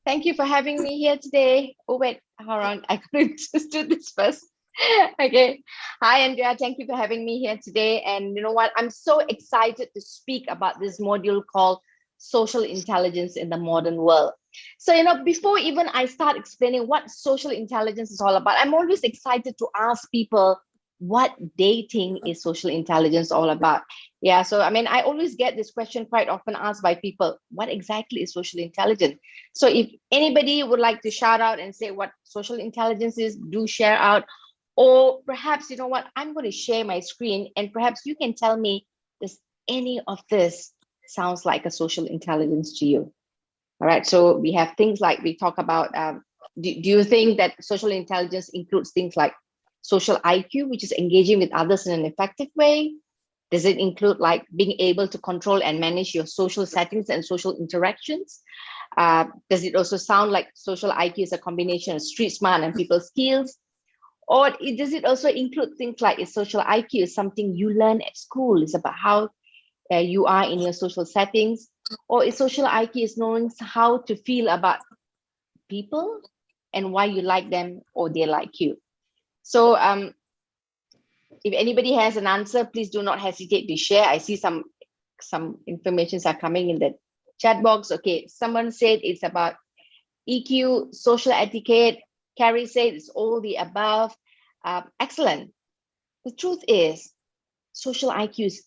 Thank you for having me here today. Oh, wait, hold on. I couldn't just do this first. Okay. Hi, Andrea. Thank you for having me here today. And you know what? I'm so excited to speak about this module called Social Intelligence in the Modern World. So, before even I start explaining what social intelligence is all about, I'm always excited to ask people what they think is social intelligence all about. Yeah, so I always get this question quite often asked by people, what exactly is social intelligence? So if anybody would like to shout out and say what social intelligence is, do share out. Or perhaps, you know what, I'm going to share my screen and perhaps you can tell me, does any of this sounds like a social intelligence to you? All right, so we have things like we talk about, do you think that social intelligence includes things like social IQ, which is engaging with others in an effective way? Does it include like being able to control and manage your social settings and social interactions? Does it also sound like social IQ is a combination of street smart and people skills? Or does it also include things like is social IQ is something you learn at school? It's about how you are in your social settings? Or is social IQ is knowing how to feel about people and why you like them or they like you? So if anybody has an answer, please do not hesitate to share. I see some informations are coming in the chat box. Okay, someone said it's about EQ, social etiquette. Carrie said it's all the above. Excellent. The truth is, social IQ is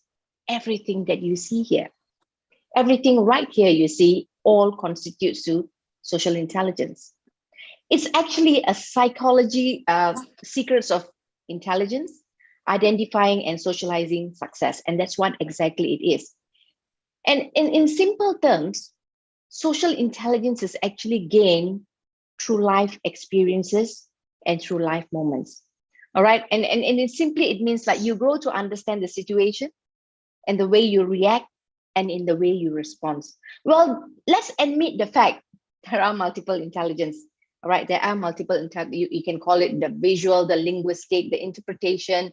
everything that you see here. Everything right here you see all constitutes to social intelligence. It's actually a psychology secrets of intelligence, identifying and socializing success. And that's what exactly it is. And in simple terms, social intelligence is actually gained through life experiences and through life moments. All right. And it means like you grow to understand the situation and the way you react and in the way you respond. Well, let's admit the fact there are multiple intelligence. All right, there are multiple you can call it the visual, the linguistic, the interpretation,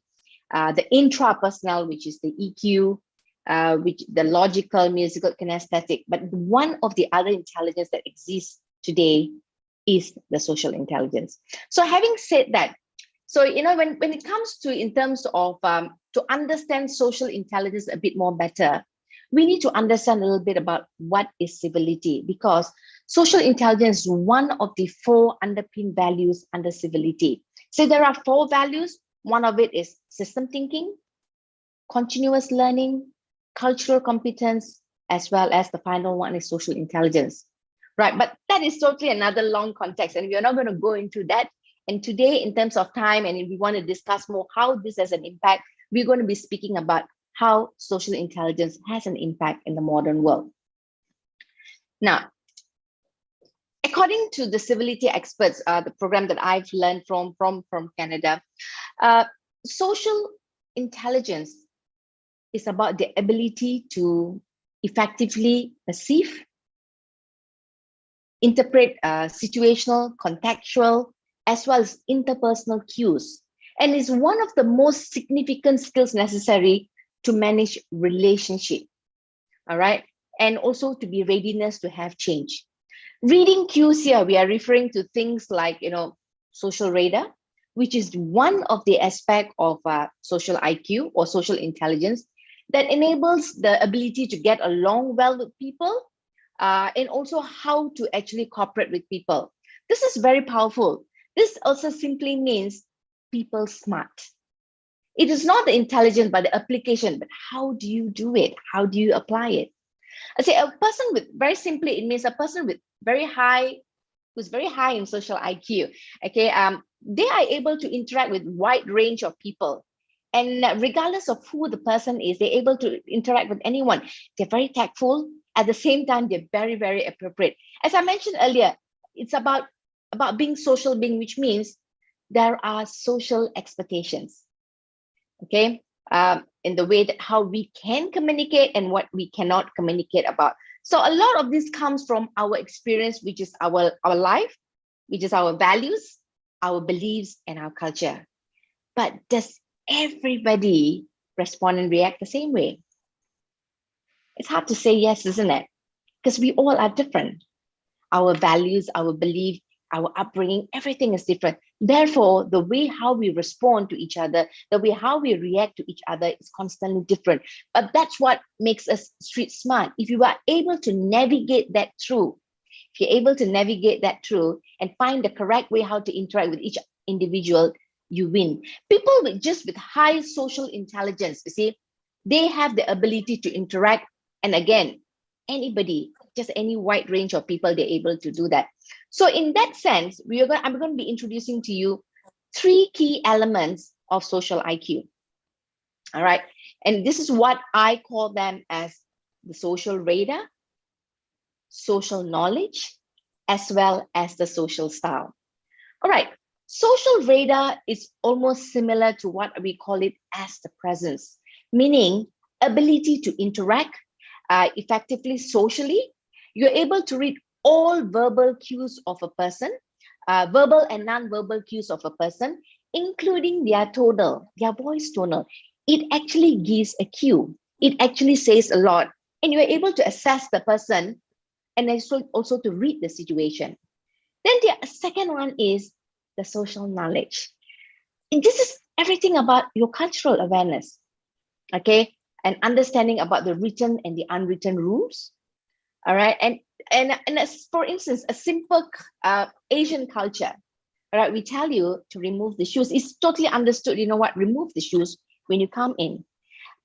the intrapersonal, which is the EQ, which the logical, musical, kinesthetic. But one of the other intelligence that exists today is the social intelligence. So having said that, so when it comes to in terms of to understand social intelligence a bit more better, we need to understand a little bit about what is civility, because social intelligence is one of the 4 underpin values under civility. So there are 4 values. One of it is system thinking, continuous learning, cultural competence, as well as the final one is social intelligence. Right, but that is totally another long context, and we're not going to go into that. And today, in terms of time, and if we want to discuss more how this has an impact, we're going to be speaking about how social intelligence has an impact in the modern world. Now, according to the civility experts, the program that I've learned from Canada, social intelligence is about the ability to effectively perceive, interpret situational, contextual, as well as interpersonal cues, and is one of the most significant skills necessary to manage relationship. All right, and also to be readiness to have change. Reading cues here, we are referring to things like social radar, which is one of the aspect of social IQ or social intelligence that enables the ability to get along well with people, and also how to actually cooperate with people. This is very powerful. This also simply means people smart. It is not the intelligence, but the application, but how do you do it? How do you apply it? I say a person with, very simply, it means a person with who's very high in social IQ. Okay, they are able to interact with wide range of people. And regardless of who the person is, they're able to interact with anyone. They're very tactful. At the same time, they're very, very appropriate. As I mentioned earlier, it's about being social being, which means there are social expectations. Okay, in the way that how we can communicate and what we cannot communicate about. So a lot of this comes from our experience, which is our life, which is our values, our beliefs, and our culture. But does everybody respond and react the same way? It's hard to say yes, isn't it? Because we all are different. our values, our belief, our upbringing, everything is different. Therefore, the way how we respond to each other, the way how we react to each other is constantly different. But that's what makes us street smart. If you are able to navigate that through, if you're able to navigate that through and find the correct way how to interact with each individual, you win. People with high social intelligence, you see, they have the ability to interact. And again, anybody, just any wide range of people, they're able to do that. So in that sense, I'm going to be introducing to you 3 key elements of social IQ. All right. And this is what I call them as the social radar, social knowledge, as well as the social style. All right. Social radar is almost similar to what we call it as the presence, meaning ability to interact effectively socially. You're able to read all verbal cues of a person, verbal and non-verbal cues of a person, including their tonal, their voice tonal. It actually gives a cue. It actually says a lot. And you're able to assess the person and also to read the situation. Then the second one is the social knowledge. And this is everything about your cultural awareness, okay? And understanding about the written and the unwritten rules, all right? And as, for instance, a simple Asian culture, all right? We tell you to remove the shoes. It's totally understood, you know what? Remove the shoes when you come in.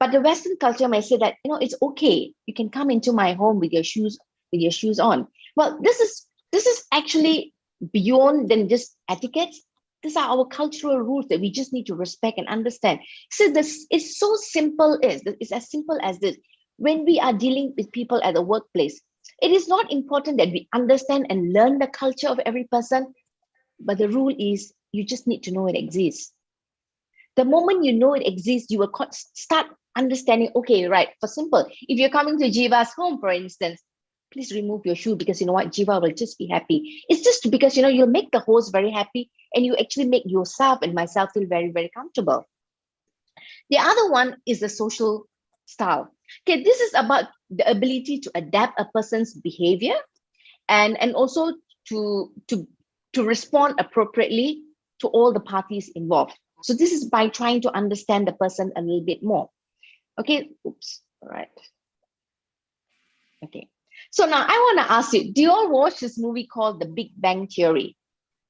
But the Western culture may say that, you know, it's okay. You can come into my home with your shoes on. Well, this is actually beyond than just etiquette. These are our cultural rules that we just need to respect and understand. So this is so simple. It's as simple as this. When we are dealing with people at the workplace, it is not important that we understand and learn the culture of every person, but the rule is you just need to know it exists. The moment you know it exists, you will start understanding, okay, right, for simple, if you're coming to Geeva's home, for instance, please remove your shoe because you know what, Geeva will just be happy. It's just because, you know, you'll make the host very happy and you actually make yourself and myself feel very, very comfortable. The other one is the social style. Okay, this is about the ability to adapt a person's behavior and also to respond appropriately to all the parties involved. So this is by trying to understand the person a little bit more. Okay, oops, all right. Okay, so now I want to ask you, do you all watch this movie called The Big Bang Theory?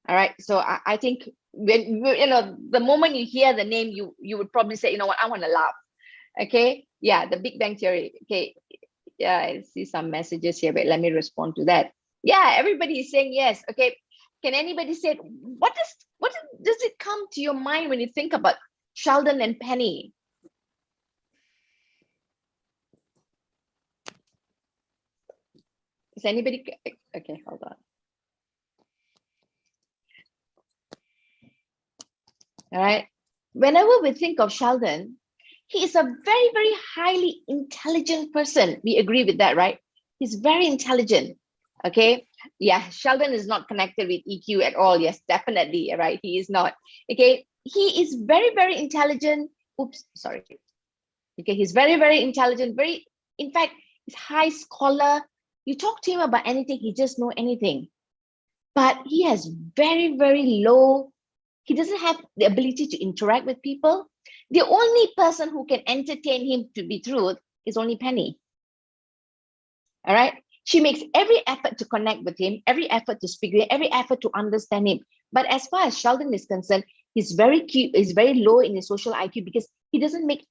All right, so I think when, you know, the moment you hear the name, you would probably say, you know what, I want to laugh. Okay, yeah, The Big Bang Theory. Okay, yeah, I see some messages here, but let me respond to that. Yeah, everybody is saying yes. Okay, can anybody say what does it come to your mind when you think about Sheldon and Penny? Is anybody okay? Hold on. All right. Whenever we think of Sheldon, he is a very, very highly intelligent person. We agree with that, right? He's very intelligent. Okay. Yeah, Sheldon is not connected with EQ at all. Yes, definitely. Right. He is not. Okay. He is very, very intelligent. Oops, sorry. Okay. He's very, very intelligent. In fact, he's high scholar. You talk to him about anything, he just know anything. But he has very, very low. He doesn't have the ability to interact with people. The only person who can entertain him, to be truth, is only Penny. All right. She makes every effort to connect with him, every effort to speak with him, every effort to understand him. But as far as Sheldon is concerned, he's very low in his social IQ because he doesn't make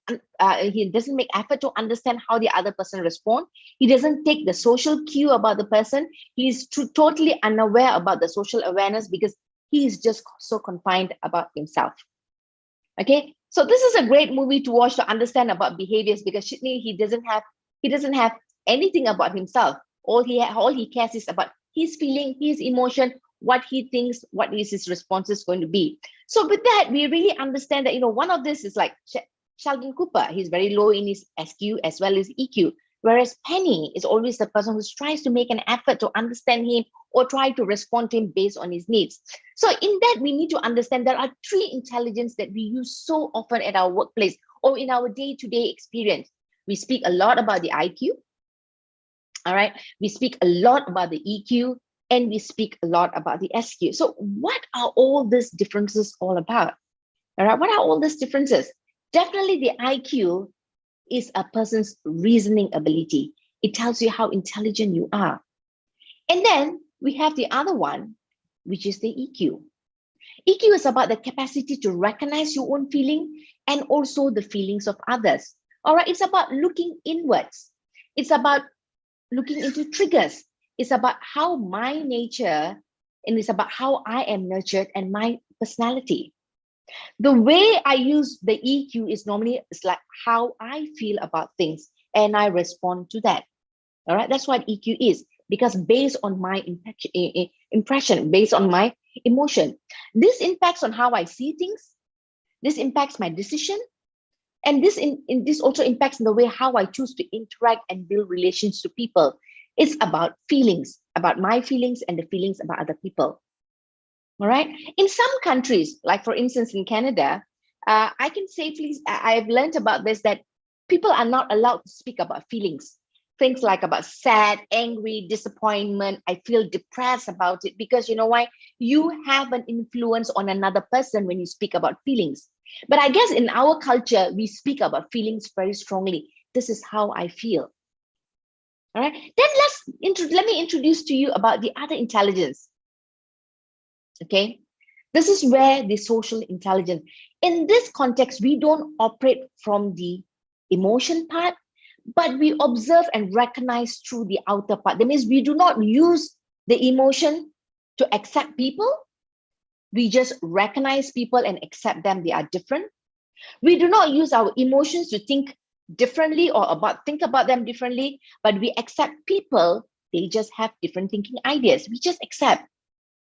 effort to understand how the other person responds. He doesn't take the social cue about the person. He's totally unaware about the social awareness because he is just so confined about himself. Okay, so this is a great movie to watch to understand about behaviors because he doesn't have anything about himself. All he cares is about his feeling, his emotion, what he thinks, what is his responses going to be. So with that, we really understand that, you know, one of this is like Sheldon Cooper. He's very low in his SQ as well as EQ. Whereas Penny is always the person who tries to make an effort to understand him or try to respond to him based on his needs. So in that, we need to understand there are 3 intelligence that we use so often at our workplace or in our day-to-day experience. We speak a lot about the IQ. All right. We speak a lot about the EQ and we speak a lot about the SQ. So what are all these differences all about? All right, what are all these differences? Definitely the IQ is a person's reasoning ability. It tells you how intelligent you are. And then we have the other one, which is the EQ. EQ is about the capacity to recognize your own feeling and also the feelings of others. All right, it's about looking inwards. It's about looking into triggers. It's about how my nature, and it's about how I am nurtured and my personality. The way I use the EQ is normally it's like how I feel about things and I respond to that. All right, that's what EQ is, because based on my impression, based on my emotion, this impacts on how I see things. This impacts my decision, and this also impacts in the way how I choose to interact and build relations to people. It's about feelings, about my feelings and the feelings about other people. All right. In some countries, like for instance in Canada, I can safely, I've learned about this, that people are not allowed to speak about feelings. Things like about sad, angry, disappointment. I feel depressed about it, because you know why? You have an influence on another person when you speak about feelings. But I guess in our culture, we speak about feelings very strongly. This is how I feel. All right. Then let me introduce to you about the other intelligence. Okay. This is where the social intelligence. In this context, we don't operate from the emotion part, but we observe and recognize through the outer part. That means we do not use the emotion to accept people. We just recognize people and accept them. They are different. We do not use our emotions to think differently or think about them differently, but we accept people. They just have different thinking ideas. We just accept.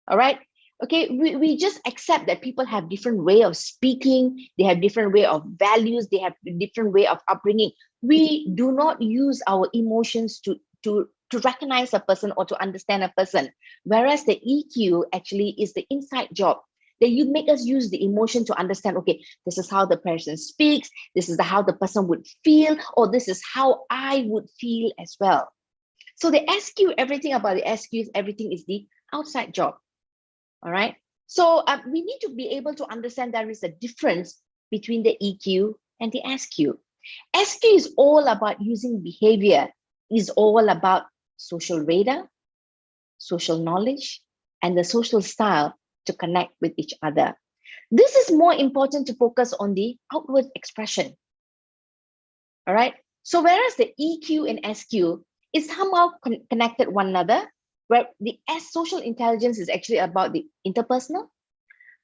All right. Okay, we just accept that people have different way of speaking, they have different way of values, they have different way of upbringing. We do not use our emotions to recognize a person or to understand a person. Whereas the EQ actually is the inside job. That you make us use the emotion to understand, okay, this is how the person speaks, this is how the person would feel, or this is how I would feel as well. So the SQ, everything about the SQ, everything is the outside job. All right. So we need to be able to understand there is a difference between the EQ and the SQ. SQ is all about using behavior, is all about social radar, social knowledge, and the social style to connect with each other. This is more important to focus on the outward expression. All right. So whereas the EQ and SQ is somehow connected one another, where the social intelligence is actually about the interpersonal,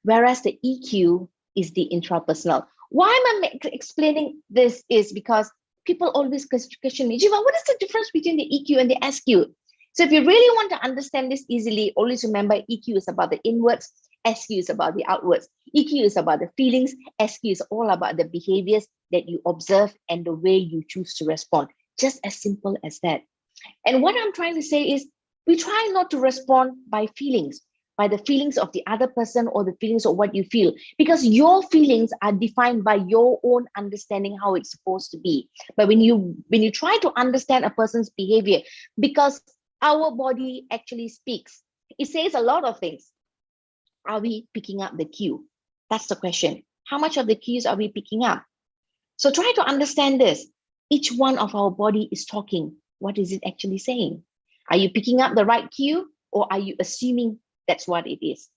whereas the EQ is the intrapersonal. Why am I explaining this is because people always question me, Geeva, what is the difference between the EQ and the SQ? So if you really want to understand this easily, always remember EQ is about the inwards, SQ is about the outwards. EQ is about the feelings, SQ is all about the behaviors that you observe and the way you choose to respond. Just as simple as that. And what I'm trying to say is, we try not to respond by feelings, by the feelings of the other person or the feelings of what you feel, because your feelings are defined by your own understanding how it's supposed to be. But when you try to understand a person's behavior, because our body actually speaks, it says a lot of things. Are we picking up the cue? That's the question. How much of the cues are we picking up? So try to understand this. Each one of our body is talking. What is it actually saying? Are you picking up the right cue, or are you assuming that's what it is?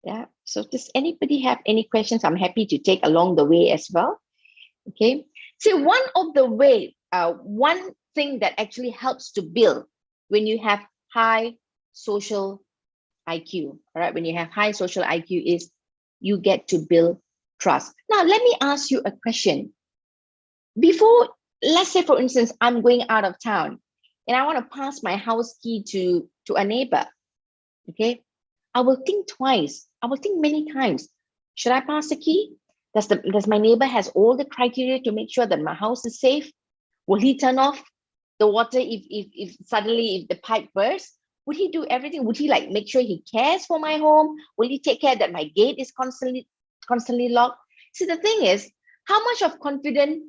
Yeah. So does anybody have any questions? I'm happy to take along the way as well. Okay. So one of the way, one thing that actually helps to build when you have high social IQ, all right, when you have high social IQ is you get to build trust. Now, let me ask you a question. Before, let's say, for instance, I'm going out of town and I want to pass my house key to a neighbor, okay? I will think twice. I will think many times. Should I pass the key? Does my neighbor has all the criteria to make sure that my house is safe? Will he turn off the water if suddenly if the pipe bursts? Would he do everything? Would he like make sure he cares for my home? Will he take care that my gate is constantly locked? See, the thing is, how much of confidence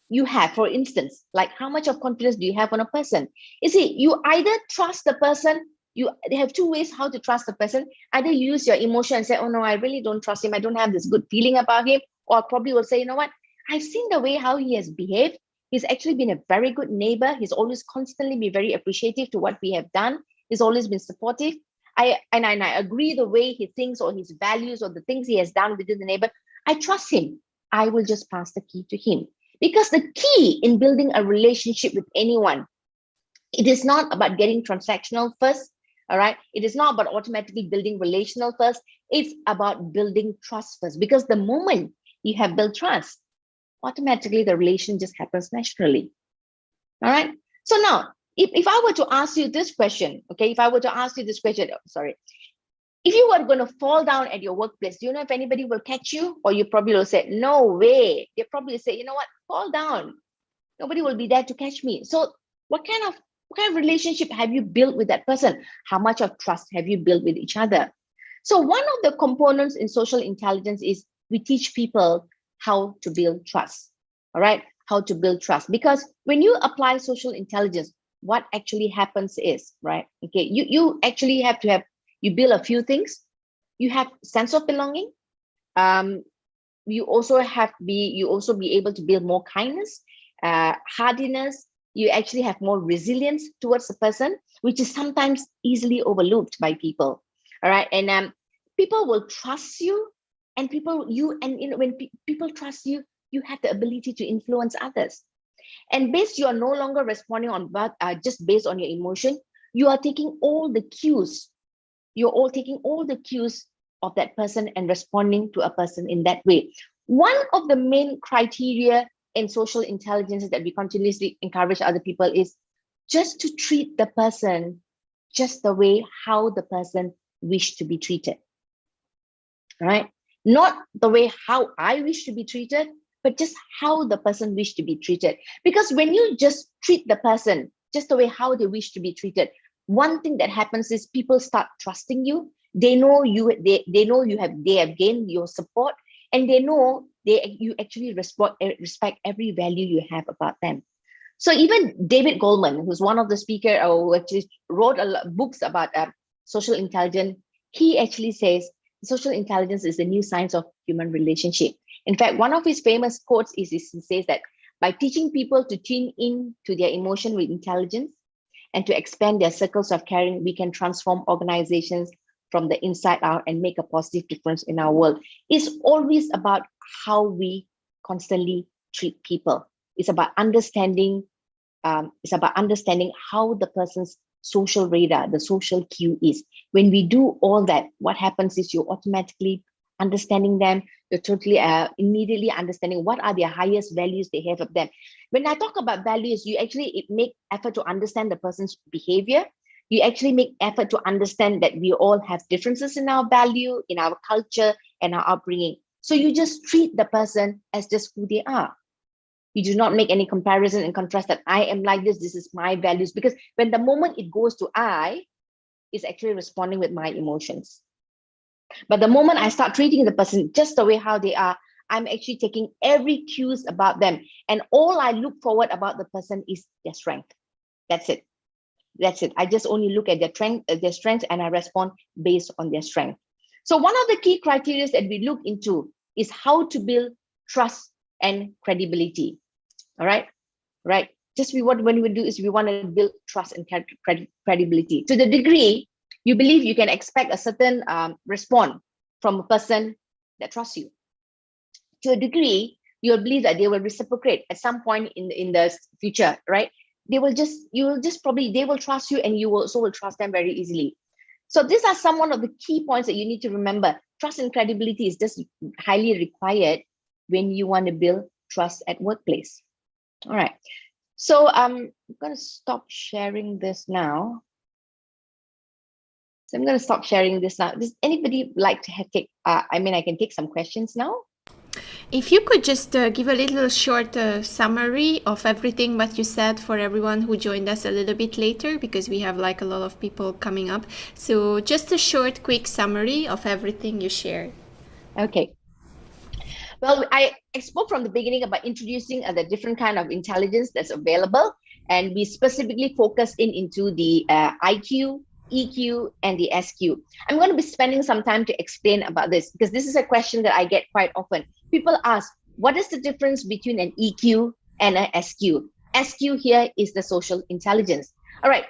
you have. For instance, like how much of confidence do you have on a person? You see, you either trust the person, they have two ways how to trust the person. Either you use your emotion and say, oh no, I really don't trust him, I don't have this good feeling about him. Or probably will say, you know what, I've seen the way how he has behaved. He's actually been a very good neighbor. He's always constantly been very appreciative to what we have done. He's always been supportive. I agree the way he thinks or his values or the things he has done within the neighbor. I trust him. I will just pass the key to him. Because the key in building a relationship with anyone, it is not about getting transactional first, all right? It is not about automatically building relational first. It's about building trust first. Because the moment you have built trust, automatically the relation just happens naturally, all right? So now, if I were to ask you this question, okay, if you were going to fall down at your workplace, do you know if anybody will catch you? Or you probably will say, no way. They probably say, you know what, fall down. Nobody will be there to catch me. So what kind of relationship have you built with that person? How much of trust have you built with each other? So one of the components in social intelligence is we teach people how to build trust, all right? How to build trust. Because when you apply social intelligence, what actually happens is, right? Okay, you actually have to have, you build a few things. You have sense of belonging. You also be able to build more kindness, hardiness. You actually have more resilience towards the person, which is sometimes easily overlooked by people. All right, and people will trust you, and when people trust you, you have the ability to influence others. And you are no longer responding on just based on your emotion. You are taking all the cues. You're all taking all the cues of that person and responding to a person in that way. One of the main criteria in social intelligence that we continuously encourage other people is just to treat the person just the way how the person wish to be treated. Right? Not the way how I wish to be treated, but just how the person wish to be treated. Because when you just treat the person just the way how they wish to be treated, one thing that happens is people start trusting you. They know they have gained your support, and they know you actually respect every value you have about them. So even David Goleman, who's one of the speakers who actually wrote books about social intelligence, he actually says social intelligence is the new science of human relationship. In fact, one of his famous quotes is he says that by teaching people to tune in to their emotion with intelligence and to expand their circles of caring, we can transform organizations from the inside out and make a positive difference in our world. It's always about how we constantly treat people. It's about understanding. It's about understanding how the person's social radar, the social cue is. When we do all that, what happens is you're automatically understanding them. You're totally immediately understanding what are their highest values they have of them. When I talk about values, you actually make effort to understand the person's behavior. You actually make effort to understand that we all have differences in our value, in our culture, and our upbringing. So you just treat the person as just who they are. You do not make any comparison and contrast that I am like this is my values. Because when the moment it goes to I, it's actually responding with my emotions. But the moment I start treating the person just the way how they are, I'm actually taking every cues about them. And all I look forward about the person is their strength. That's it. That's it. I just only look at their strengths and I respond based on their strength. So one of the key criteria that we look into is how to build trust and credibility. All right. Right. When we do is we want to build trust and credibility. To the degree you believe you can expect a certain response from a person that trusts you. To a degree, you'll believe that they will reciprocate at some point in the future, right? They will trust you, and you will trust them very easily. So these are some one of the key points that you need to remember. Trust and credibility is just highly required when you want to build trust at workplace. All right. So I'm going to stop sharing this now. So I'm going to stop sharing this now. Does anybody like to take, I can take some questions now. If you could just give a little short summary of everything what you said for everyone who joined us a little bit later, because we have like a lot of people coming up. So just a short, quick summary of everything you shared. Okay. Well, I spoke from the beginning about introducing the different kind of intelligence that's available, and we specifically focus into the IQ, EQ, and the SQ. I'm going to be spending some time to explain about this because this is a question that I get quite often. People ask, what is the difference between an EQ and an SQ? SQ here is the social intelligence. All right.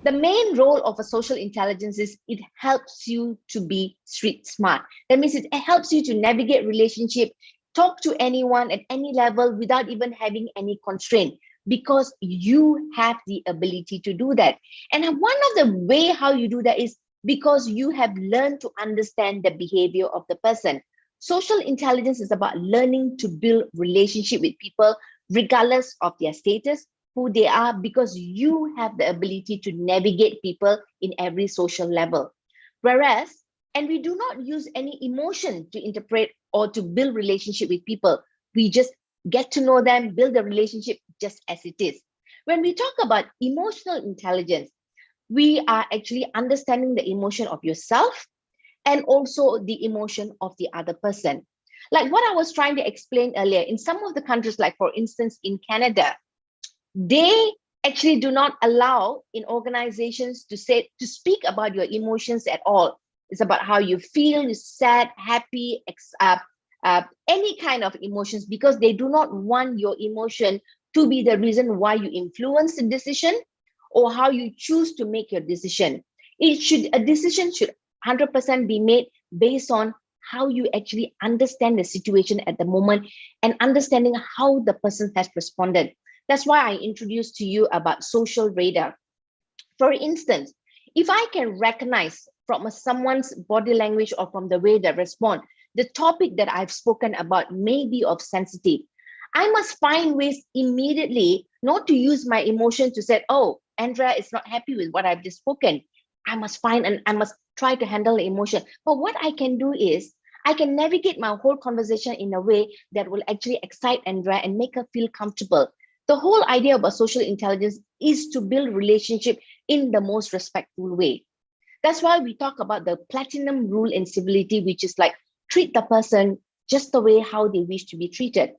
The main role of a social intelligence is it helps you to be street smart. That means it helps you to navigate relationship, talk to anyone at any level without even having any constraint, because you have the ability to do that. And one of the way how you do that is because you have learned to understand the behavior of the person. Social intelligence is about learning to build relationship with people regardless of their status, who they are, because you have the ability to navigate people in every social level. Whereas, and we do not use any emotion to interpret or to build relationship with people. We just get to know them, build a relationship just as it is. When we talk about emotional intelligence, we are actually understanding the emotion of yourself and also the emotion of the other person. Like what I was trying to explain earlier, in some of the countries, like for instance, in Canada, they actually do not allow in organizations to speak about your emotions at all. It's about how you feel, sad, happy, any kind of emotions, because they do not want your emotion to be the reason why you influence the decision or how you choose to make your decision. A decision should 100% be made based on how you actually understand the situation at the moment and understanding how the person has responded. That's why I introduced to you about social radar. For instance, if I can recognize from someone's body language or from the way they respond, the topic that I've spoken about may be of sensitive, I must find ways immediately not to use my emotion to say, oh, Andrea is not happy with what I've just spoken. I must find and I must try to handle the emotion. But what I can do is I can navigate my whole conversation in a way that will actually excite Andrea and make her feel comfortable. The whole idea about social intelligence is to build relationship in the most respectful way. That's why we talk about the platinum rule in civility, which is like treat the person just the way how they wish to be treated.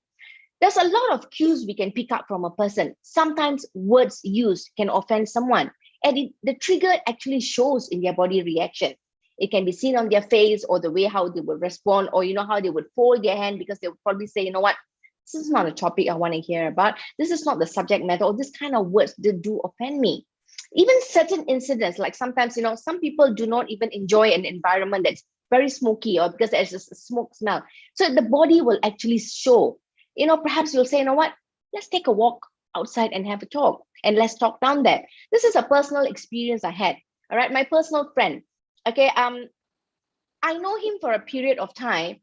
There's a lot of cues we can pick up from a person. Sometimes words used can offend someone, and the trigger actually shows in their body reaction. It can be seen on their face or the way how they would respond, or how they would fold their hand because they would probably say, you know what, this is not a topic I want to hear about. This is not the subject matter, or this kind of words that do offend me. Even certain incidents, like sometimes, some people do not even enjoy an environment that's very smoky or because there's just a smoke smell. So the body will actually show, perhaps you'll say, you know what, let's take a walk outside and have a talk and let's talk down there. This is a personal experience I had. All right. My personal friend. Okay. I know him for a period of time,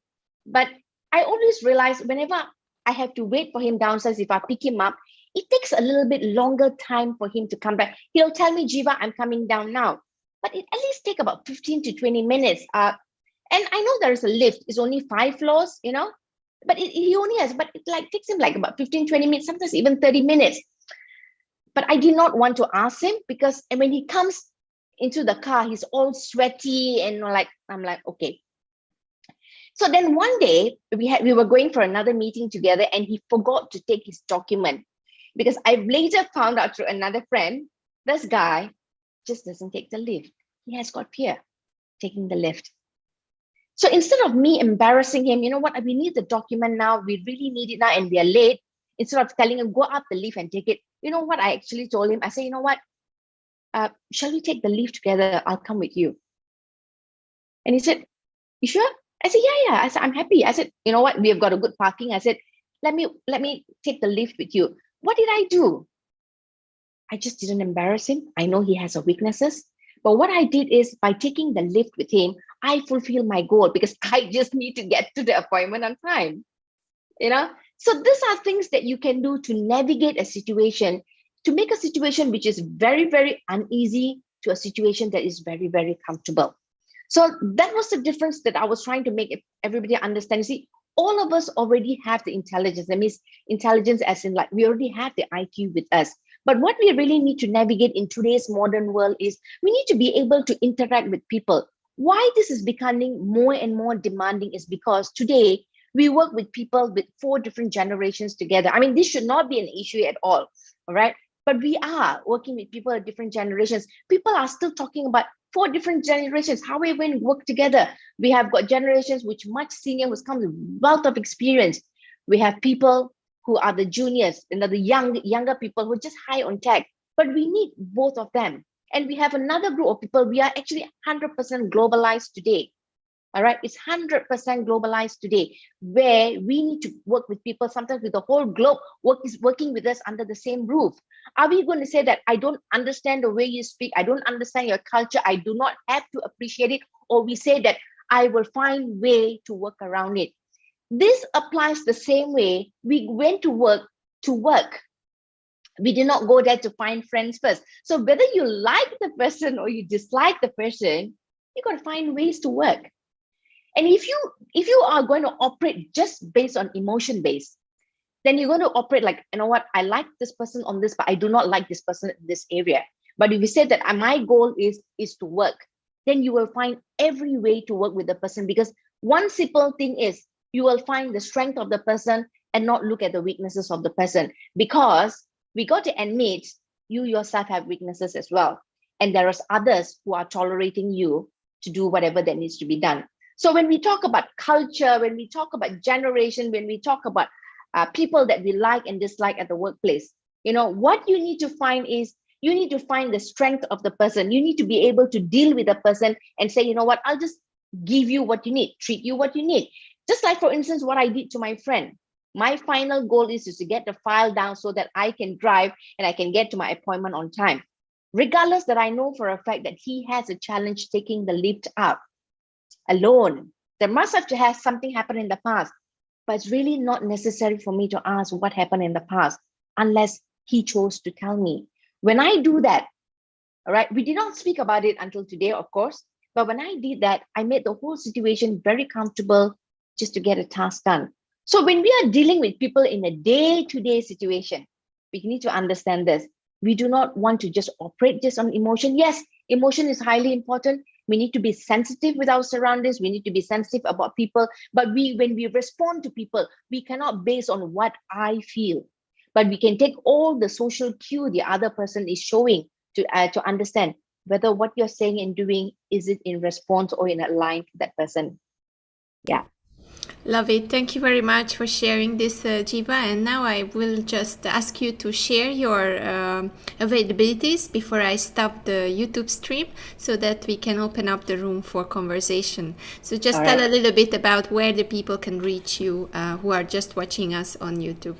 but I always realize whenever I have to wait for him downstairs, if I pick him up, it takes a little bit longer time for him to come back. He'll tell me, Geeva, I'm coming down now. But it at least take about 15 to 20 minutes. And I know there is a lift. It's only 5 floors, but he only has, but it takes him about 15, 20 minutes, sometimes even 30 minutes. But I did not want to ask him because when he comes into the car, he's all sweaty and I'm like, okay. So then one day we were going for another meeting together and he forgot to take his document, because I later found out through another friend, this guy just doesn't take the lift. He has got fear taking the lift. So instead of me embarrassing him, you know what, we need the document now, we really need it now and we are late, instead of telling him, go up the lift and take it, you know what I actually told him? I said, you know what, shall we take the lift together? I'll come with you. And he said, you sure? I said, yeah. I said, I'm happy. I said, you know what? We have got a good parking. I said, let me take the lift with you. What did I do? I just didn't embarrass him. I know he has weaknesses. But what I did is by taking the lift with him, I fulfill my goal because I just need to get to the appointment on time. So these are things that you can do to navigate a situation, to make a situation which is very, very uneasy to a situation that is very, very comfortable. So that was the difference that I was trying to make everybody understand. You see, all of us already have the intelligence. That means intelligence as in we already have the IQ with us. But what we really need to navigate in today's modern world is we need to be able to interact with people. Why this is becoming more and more demanding is because today We work with people with 4 different generations together. I mean, this should not be an issue at all right? But we are working with people of different generations. People are still talking about 4 different generations. How are we going to work together? We have got generations which much senior, who's come with wealth of experience. We have people who are the juniors, the younger people who are just high on tech. But we need both of them. And we have another group of people. We are actually 100% globalized today. All right, it's 100% globalized today, where we need to work with people sometimes with the whole globe working with us under the same roof. Are we going to say that I don't understand the way you speak, I don't understand your culture, I do not have to appreciate it, or we say that I will find way to work around it? This applies the same way we went to work. We did not go there to find friends first. So whether you like the person or you dislike the person, you got to find ways to work. And if you are going to operate just based on emotion based, then you're going to operate like, you know what, I like this person on this, but I do not like this person in this area. But if you say that my goal is to work, then you will find every way to work with the person, because one simple thing is you will find the strength of the person and not look at the weaknesses of the person, because we got to admit you yourself have weaknesses as well. And there are others who are tolerating you to do whatever that needs to be done. So when we talk about culture, when we talk about generation, when we talk about people that we like and dislike at the workplace, what you need to find is you need to find the strength of the person. You need to be able to deal with the person and say, you know what, I'll just give you what you need, treat you what you need. Just like, for instance, what I did to my friend. My final goal is to get the file down so that I can drive and I can get to my appointment on time, regardless that I know for a fact that he has a challenge taking the lift up alone. There must have something happen in the past, but it's really not necessary for me to ask what happened in the past unless he chose to tell me. When I do that, all right, we did not speak about it until today, of course, but when I did that, I made the whole situation very comfortable just to get a task done. So when we are dealing with people in a day-to-day situation, we need to understand this. We do not want to just operate just on emotion. Yes, emotion is highly important. We need to be sensitive with our surroundings. We need to be sensitive about people. But when we respond to people, we cannot base on what I feel. But we can take all the social cue the other person is showing to understand whether what you're saying and doing, is it in response or in line to that person. Yeah. Love it. Thank you very much for sharing this, Geeva. And now I will just ask you to share your availabilities before I stop the YouTube stream, so that we can open up the room for conversation. So just tell a little bit about where the people can reach you who are just watching us on YouTube.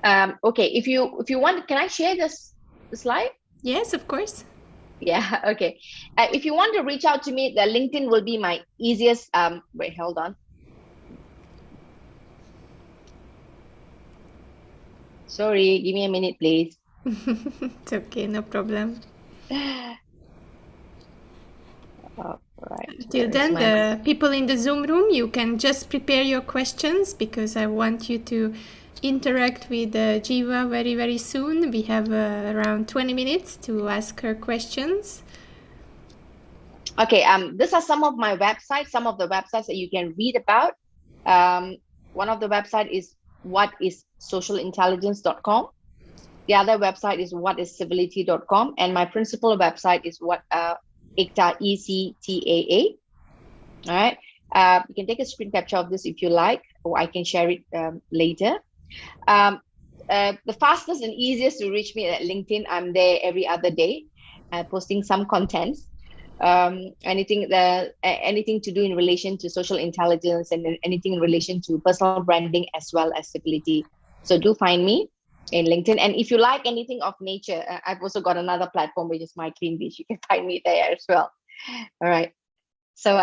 Okay, if you want, can I share the slide? Yes, of course. Yeah, okay. If you want to reach out to me, the LinkedIn will be my easiest. Wait, hold on. Sorry, give me a minute, please. It's okay, no problem. All right. Till then, the people in the Zoom room, you can just prepare your questions, because I want you to interact with Geeva very, very soon. We have around 20 minutes to ask her questions. Okay, these are some of my websites, some of the websites that you can read about. One of the website is whatissocialintelligence.com. The other website is whatiscivility.com, and my principal website is ECTAA, ECTAA. All right. You can take a screen capture of this if you like, or I can share it later. The fastest and easiest to reach me at LinkedIn. I'm there every other day, posting some contents. Anything to do in relation to social intelligence, and anything in relation to personal branding as well as civility. So do find me in LinkedIn. And if you like anything of nature, I've also got another platform, which is My Clean Beach. You can find me there as well. All right. So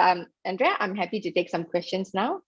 Andrea, I'm happy to take some questions now.